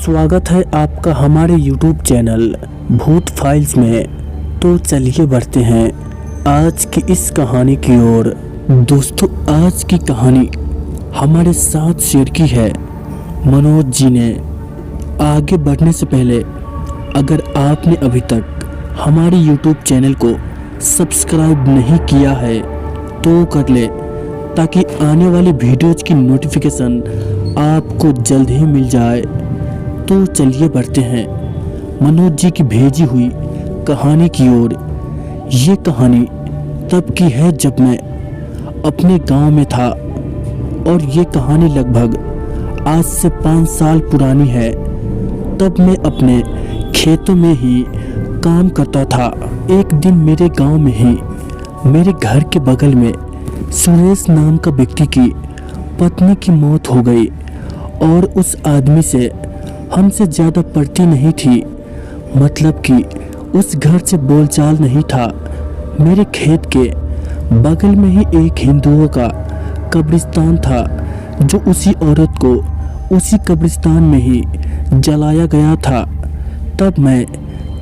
स्वागत है आपका हमारे YouTube चैनल भूत फाइल्स में। तो चलिए बढ़ते हैं आज की इस कहानी की ओर। दोस्तों, आज की कहानी हमारे साथ शेयर की है मनोज जी ने। आगे बढ़ने से पहले अगर आपने अभी तक हमारे YouTube चैनल को सब्सक्राइब नहीं किया है तो कर ले, ताकि आने वाली वीडियोज़ की नोटिफिकेशन आपको जल्द ही मिल जाए। तो चलिए बढ़ते हैं मनोज जी की भेजी हुई कहानी की ओर। ये कहानी तब की है जब मैं अपने गांव में था, और ये कहानी लगभग आज से 5 साल पुरानी है। तब मैं अपने खेतों में ही काम करता था। एक दिन मेरे गांव में ही मेरे घर के बगल में सुरेश नाम का व्यक्ति की पत्नी की मौत हो गई, और उस आदमी से हमसे ज़्यादा पड़ती नहीं थी। मतलब कि उस घर से बोलचाल नहीं था। मेरे खेत के बगल में ही एक हिंदुओं का कब्रिस्तान था, जो उसी औरत को उसी कब्रिस्तान में ही जलाया गया था। तब मैं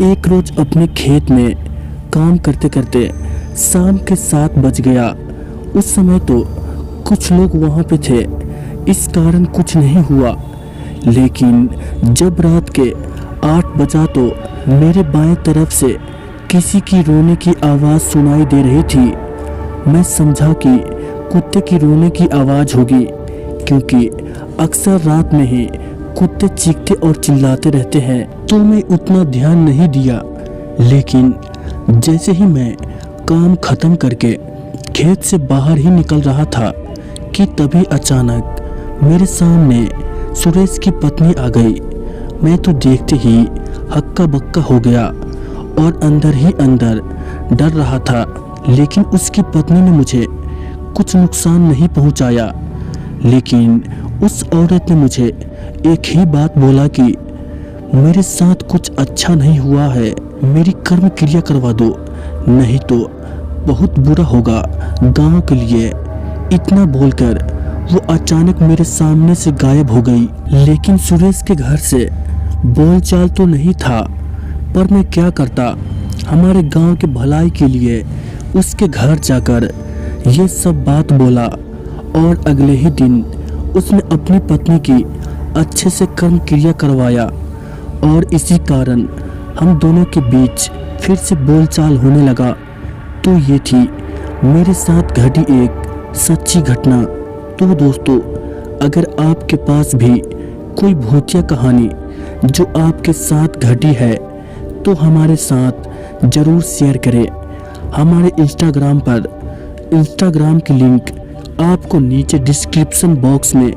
एक रोज़ अपने खेत में काम करते करते शाम के 7 बज गया। उस समय तो कुछ लोग वहाँ पे थे, इस कारण कुछ नहीं हुआ। लेकिन जब रात के 8 बजा तो मेरे बाएं तरफ से किसी की रोने की आवाज़ सुनाई दे रही थी। मैं समझा कि कुत्ते की रोने की आवाज़ होगी, क्योंकि अक्सर रात में ही कुत्ते चीखते और चिल्लाते रहते हैं। तो मैं उतना ध्यान नहीं दिया। लेकिन जैसे ही मैं काम ख़त्म करके खेत से बाहर ही निकल रहा था कि तभी अचानक मेरे सामने सुरेश की पत्नी आ गई। मैं तो देखते ही हक्का बक्का हो गया और अंदर ही अंदर डर रहा था। लेकिन उसकी पत्नी ने मुझे कुछ नुकसान नहीं पहुंचाया। लेकिन उस औरत ने मुझे एक ही बात बोला कि मेरे साथ कुछ अच्छा नहीं हुआ है, मेरी कर्म क्रिया करवा दो, नहीं तो बहुत बुरा होगा गांव के लिए। इतना बोलकर वो अचानक मेरे सामने से गायब हो गई। लेकिन सुरेश के घर से बोलचाल तो नहीं था, पर मैं क्या करता। हमारे गांव के भलाई के लिए उसके घर जाकर ये सब बात बोला, और अगले ही दिन उसने अपनी पत्नी की अच्छे से कर्म क्रिया करवाया, और इसी कारण हम दोनों के बीच फिर से बोलचाल होने लगा। तो ये थी मेरे साथ घटी एक सच्ची घटना। तो दोस्तों, अगर आपके पास भी कोई भूतिया कहानी जो आपके साथ घटी है तो हमारे साथ ज़रूर शेयर करें। हमारे इंस्टाग्राम की लिंक आपको नीचे डिस्क्रिप्शन बॉक्स में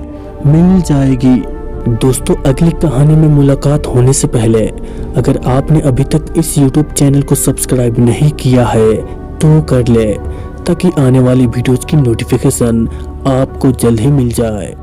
मिल जाएगी। दोस्तों, अगली कहानी में मुलाकात होने से पहले अगर आपने अभी तक इस YouTube चैनल को सब्सक्राइब नहीं किया है तो कर ले, ताकि आने वाली वीडियोज़ की नोटिफिकेशन आपको जल्द ही मिल जाए।